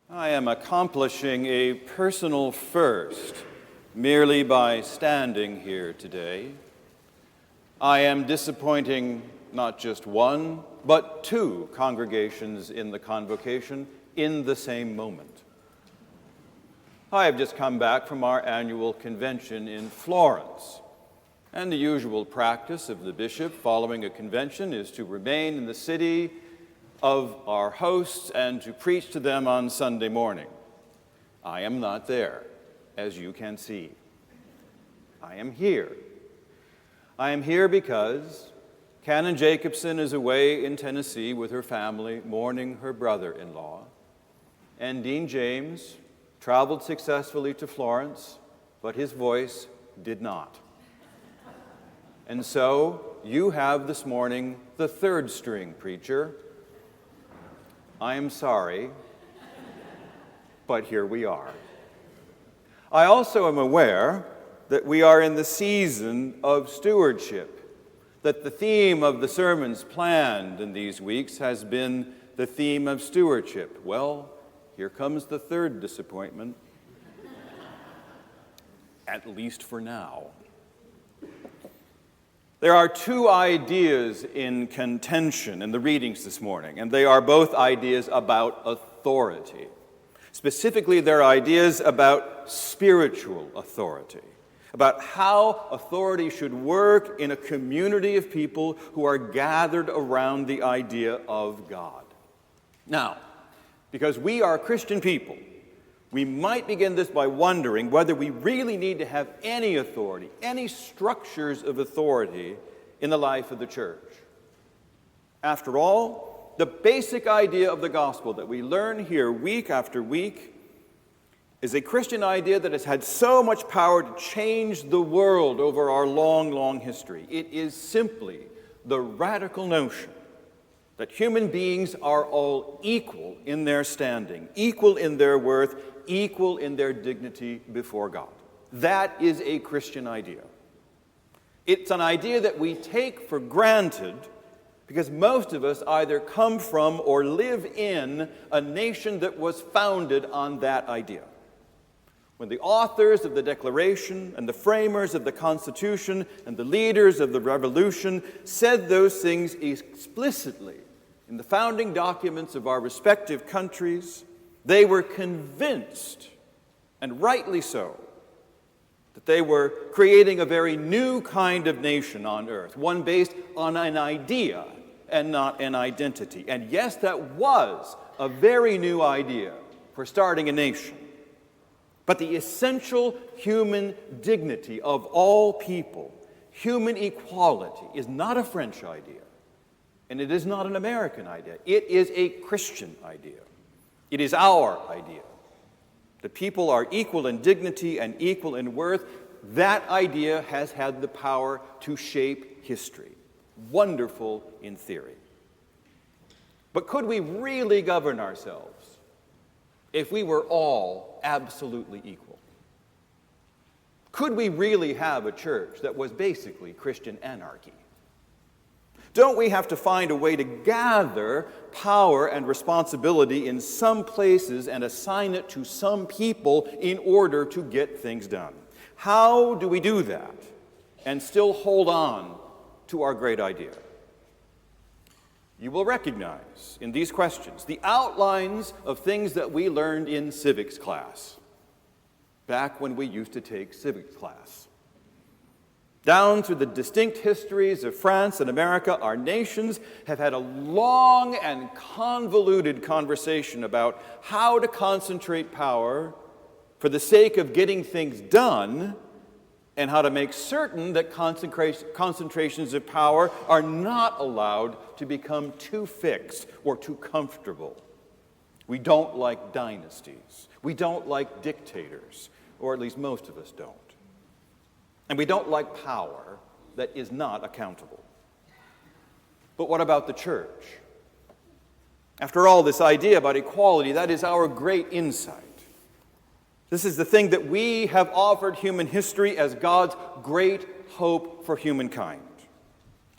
I am accomplishing a personal first merely by standing here today. I am disappointing not just one, but two congregations in the Convocation in the same moment. I have just come back from our annual convention in Florence, and the usual practice of the bishop following a convention is to remain in the city of our hosts and to preach to them on Sunday morning. I am not there, as you can see. I am here. I am here because Canon Jacobson is away in Tennessee with her family mourning her brother-in-law, and Dean James traveled successfully to Florence, but his voice did not. And so you have this morning the third string preacher. I am sorry, but here we are. I also am aware that we are in the season of stewardship, that the theme of the sermons planned in these weeks has been the theme of stewardship. Well, here comes the third disappointment, at least for now. There are two ideas in contention in the readings this morning, and they are both ideas about authority. Specifically, they're ideas about spiritual authority, about how authority should work in a community of people who are gathered around the idea of God. Now, because we are Christian people, we might begin this by wondering whether we really need to have any authority, any structures of authority in the life of the church. After all, the basic idea of the gospel that we learn here week after week is a Christian idea that has had so much power to change the world over our long, long history. It is simply the radical notion that human beings are all equal in their standing, equal in their worth, equal in their dignity before God. That is a Christian idea. It's an idea that we take for granted because most of us either come from or live in a nation that was founded on that idea. When the authors of the Declaration and the framers of the Constitution and the leaders of the Revolution said those things explicitly in the founding documents of our respective countries, they were convinced, and rightly so, that they were creating a very new kind of nation on earth, one based on an idea and not an identity. And yes, that was a very new idea for starting a nation. But the essential human dignity of all people, human equality, is not a French idea, and it is not an American idea. It is a Christian idea. It is our idea. The people are equal in dignity and equal in worth. That idea has had the power to shape history. Wonderful in theory. But could we really govern ourselves if we were all absolutely equal? Could we really have a church that was basically Christian anarchy? Don't we have to find a way to gather power and responsibility in some places and assign it to some people in order to get things done? How do we do that and still hold on to our great idea? You will recognize in these questions the outlines of things that we learned in civics class, back when we used to take civics class. Down through the distinct histories of France and America, our nations have had a long and convoluted conversation about how to concentrate power for the sake of getting things done, and how to make certain that concentrations of power are not allowed to become too fixed or too comfortable. We don't like dynasties. We don't like dictators, or at least most of us don't. And we don't like power that is not accountable. But what about the church? After all, this idea about equality, that is our great insight. This is the thing that we have offered human history as God's great hope for humankind.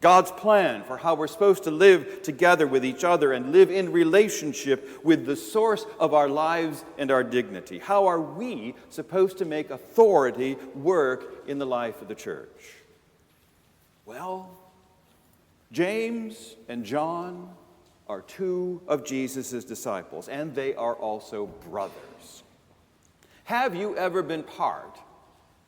God's plan for how we're supposed to live together with each other and live in relationship with the source of our lives and our dignity. How are we supposed to make authority work in the life of the church? Well, James and John are two of Jesus' disciples, and they are also brothers. Have you ever been part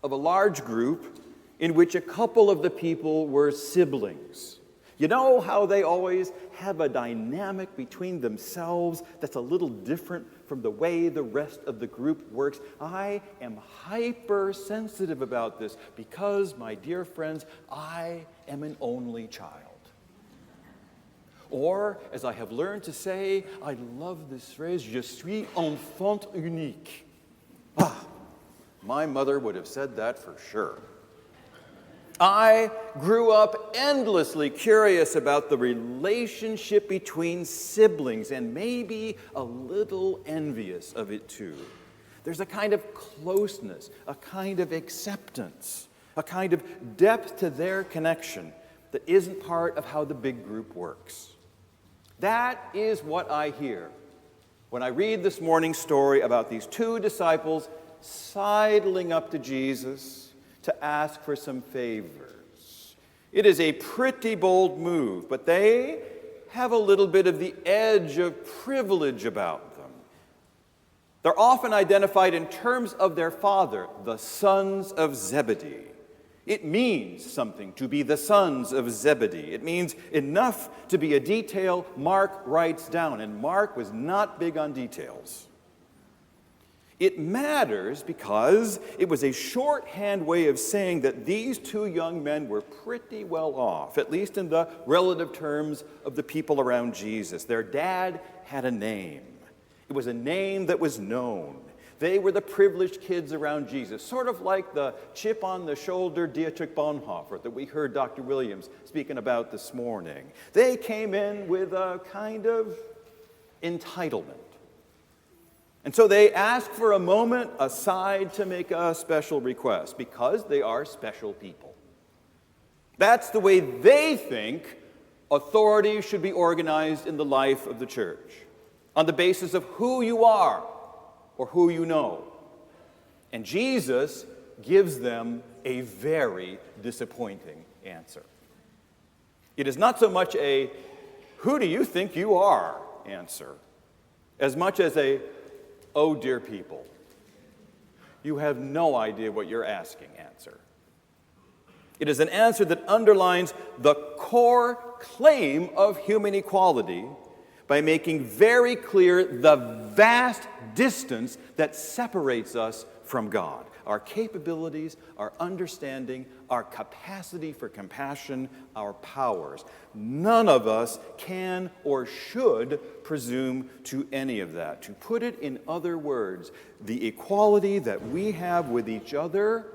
of a large group in which a couple of the people were siblings? You know how they always have a dynamic between themselves that's a little different from the way the rest of the group works? I am hypersensitive about this because, my dear friends, I am an only child. Or, as I have learned to say, I love this phrase, je suis enfant unique. My mother would have said that for sure. I grew up endlessly curious about the relationship between siblings and maybe a little envious of it too. There's a kind of closeness, a kind of acceptance, a kind of depth to their connection that isn't part of how the big group works. That is what I hear when I read this morning's story about these two disciples sidling up to Jesus to ask for some favors. It is a pretty bold move, but they have a little bit of the edge of privilege about them. They're often identified in terms of their father, the sons of Zebedee. It means something to be the sons of Zebedee. It means enough to be a detail Mark writes down, and Mark was not big on details. It matters because it was a shorthand way of saying that these two young men were pretty well off, at least in the relative terms of the people around Jesus. Their dad had a name. It was a name that was known. They were the privileged kids around Jesus, sort of like the chip on the shoulder Dietrich Bonhoeffer that we heard Dr. Williams speaking about this morning. They came in with a kind of entitlement. And so they ask for a moment aside to make a special request because they are special people. That's the way they think authority should be organized in the life of the church, on the basis of who you are or who you know. And Jesus gives them a very disappointing answer. It is not so much a "who do you think you are" answer, as much as a "oh dear people, you have no idea what you're asking" answer. It is an answer that underlines the core claim of human equality by making very clear the vast distance that separates us from God. Our capabilities, our understanding, our capacity for compassion, our powers. None of us can or should presume to any of that. To put it in other words, the equality that we have with each other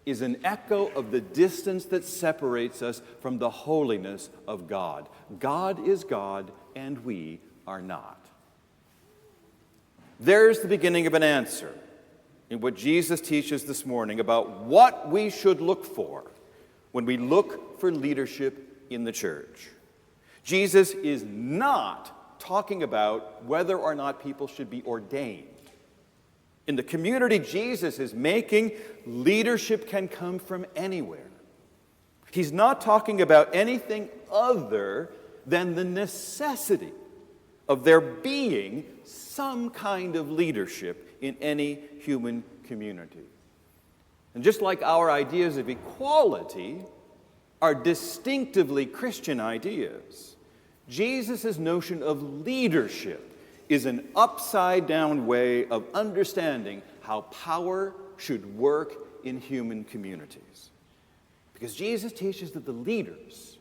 is an echo of the distance that separates us from the holiness of God. God is God, and we are not. There's the beginning of an answer in what Jesus teaches this morning about what we should look for when we look for leadership in the church. Jesus is not talking about whether or not people should be ordained. In the community Jesus is making, leadership can come from anywhere. He's not talking about anything other than the necessity of there being some kind of leadership in any human community. And just like our ideas of equality are distinctively Christian ideas, Jesus' notion of leadership is an upside-down way of understanding how power should work in human communities. Because Jesus teaches that the leaders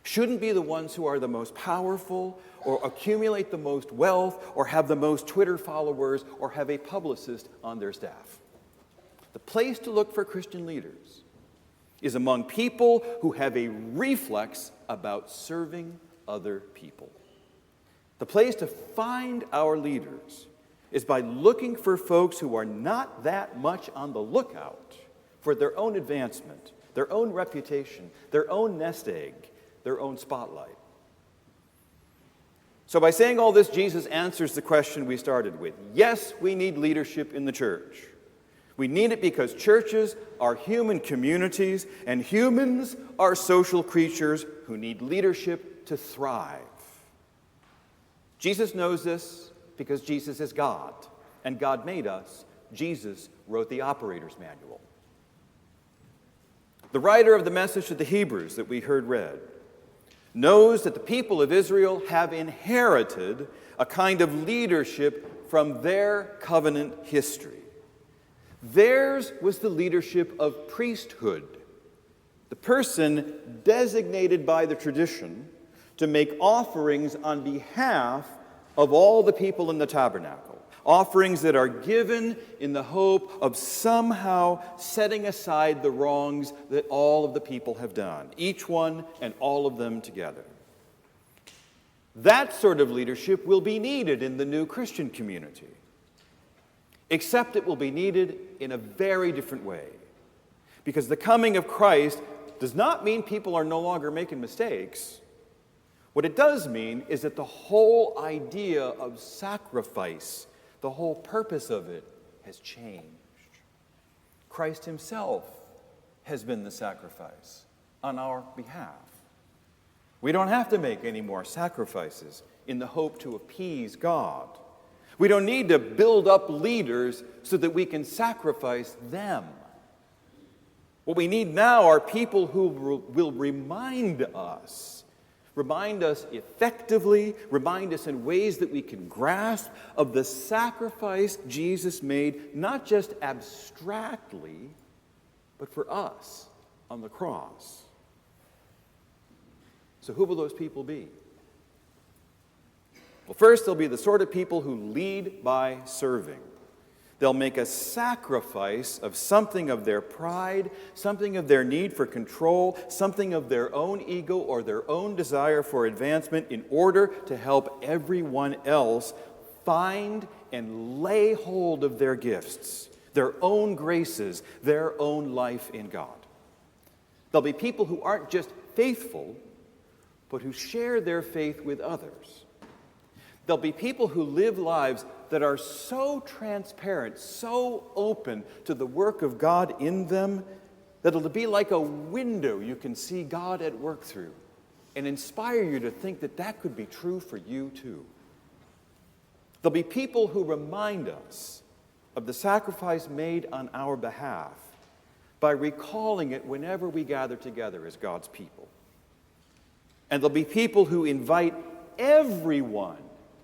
shouldn't be the ones who are the most powerful or accumulate the most wealth or have the most Twitter followers or have a publicist on their staff. The place to look for Christian leaders is among people who have a reflex about serving other people. The place to find our leaders is by looking for folks who are not that much on the lookout for their own advancement, their own reputation, their own nest egg, their own spotlight. So by saying all this, Jesus answers the question we started with. Yes, we need leadership in the church. We need it because churches are human communities, and humans are social creatures who need leadership to thrive. Jesus knows this because Jesus is God, and God made us. Jesus wrote the operator's manual. The writer of the message to the Hebrews that we heard read knows that the people of Israel have inherited a kind of leadership from their covenant history. Theirs was the leadership of priesthood, the person designated by the tradition to make offerings on behalf of all the people in the tabernacle. Offerings that are given in the hope of somehow setting aside the wrongs that all of the people have done, each one and all of them together. That sort of leadership will be needed in the new Christian community, except it will be needed in a very different way. Because the coming of Christ does not mean people are no longer making mistakes. What it does mean is that the whole idea of sacrifice, the whole purpose of it, has changed. Christ himself has been the sacrifice on our behalf. We don't have to make any more sacrifices in the hope to appease God. We don't need to build up leaders so that we can sacrifice them. What we need now are people who will remind us effectively, remind us in ways that we can grasp of the sacrifice Jesus made, not just abstractly, but for us on the cross. So who will those people be? Well, first, they'll be the sort of people who lead by serving. They'll make a sacrifice of something of their pride, something of their need for control, something of their own ego or their own desire for advancement in order to help everyone else find and lay hold of their gifts, their own graces, their own life in God. There'll be people who aren't just faithful, but who share their faith with others. There'll be people who live lives that are so transparent, so open to the work of God in them, that it'll be like a window you can see God at work through and inspire you to think that that could be true for you too. There'll be people who remind us of the sacrifice made on our behalf by recalling it whenever we gather together as God's people. And there'll be people who invite everyone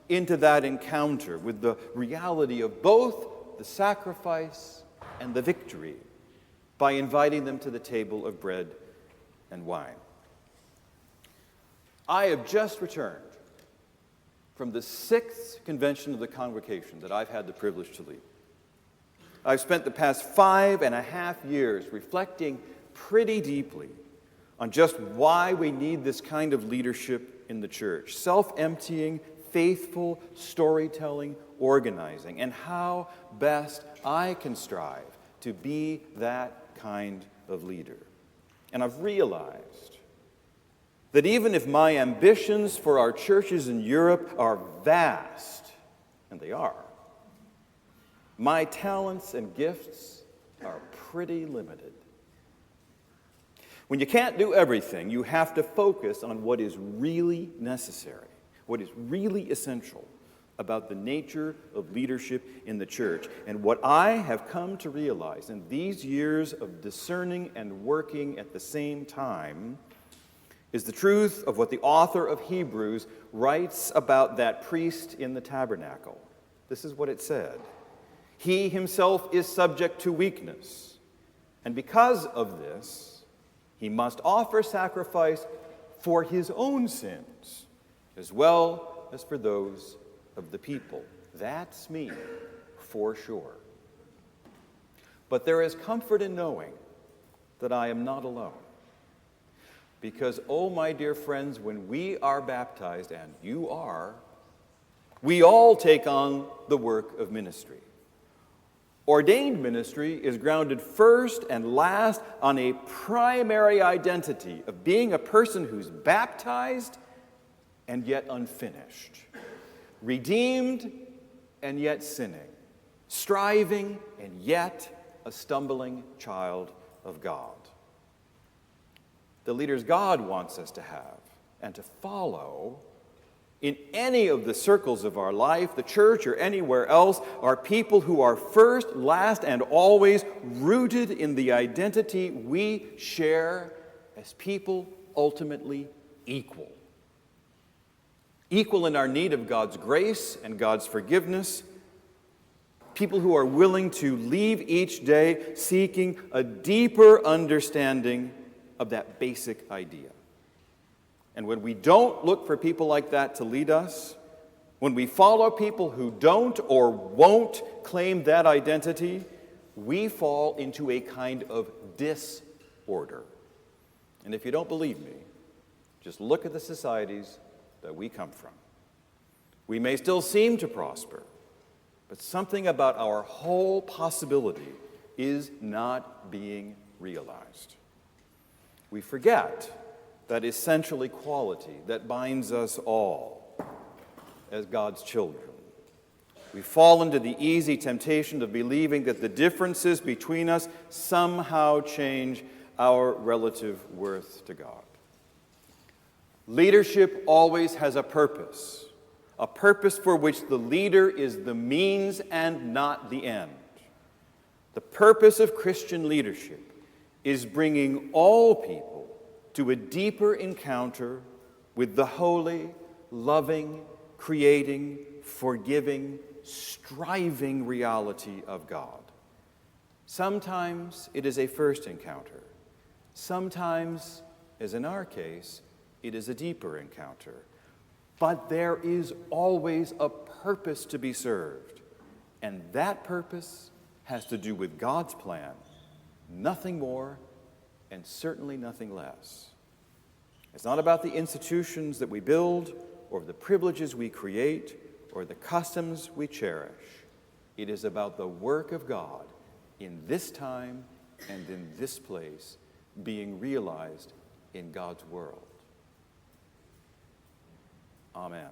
into that encounter with the reality of both the sacrifice and the victory by inviting them to the table of bread and wine. I have just returned from the 6th convention of the Convocation that I've had the privilege to lead. I've spent the past 5.5 years reflecting pretty deeply on just why we need this kind of leadership in the church. Self-emptying, faithful storytelling, organizing, and how best I can strive to be that kind of leader. And I've realized that even if my ambitions for our churches in Europe are vast, and they are, my talents and gifts are pretty limited. When you can't do everything, you have to focus on what is really necessary, what is really essential about the nature of leadership in the church. And what I have come to realize in these years of discerning and working at the same time is the truth of what the author of Hebrews writes about that priest in the tabernacle. This is what it said. He himself is subject to weakness, and because of this, he must offer sacrifice for his own sins, as well as for those of the people. That's me, for sure. But there is comfort in knowing that I am not alone. Because, oh my dear friends, when we are baptized, and you are, we all take on the work of ministry. Ordained ministry is grounded first and last on a primary identity of being a person who's baptized and yet unfinished, redeemed and yet sinning, striving and yet a stumbling child of God. The leaders God wants us to have and to follow in any of the circles of our life, the church or anywhere else, are people who are first, last, and always rooted in the identity we share as people ultimately equal. Equal in our need of God's grace and God's forgiveness. People who are willing to leave each day seeking a deeper understanding of that basic idea. And when we don't look for people like that to lead us, when we follow people who don't or won't claim that identity, we fall into a kind of disorder. And if you don't believe me, just look at the societies that we come from. We may still seem to prosper, but something about our whole possibility is not being realized. We forget that essential equality that binds us all as God's children. We fall into the easy temptation of believing that the differences between us somehow change our relative worth to God. Leadership always has a purpose for which the leader is the means and not the end. The purpose of Christian leadership is bringing all people to a deeper encounter with the holy, loving, creating, forgiving, striving reality of God. Sometimes it is a first encounter. Sometimes, as in our case, it is a deeper encounter. But there is always a purpose to be served. And that purpose has to do with God's plan, nothing more and certainly nothing less. It's not about the institutions that we build or the privileges we create or the customs we cherish. It is about the work of God in this time and in this place being realized in God's world. Amen.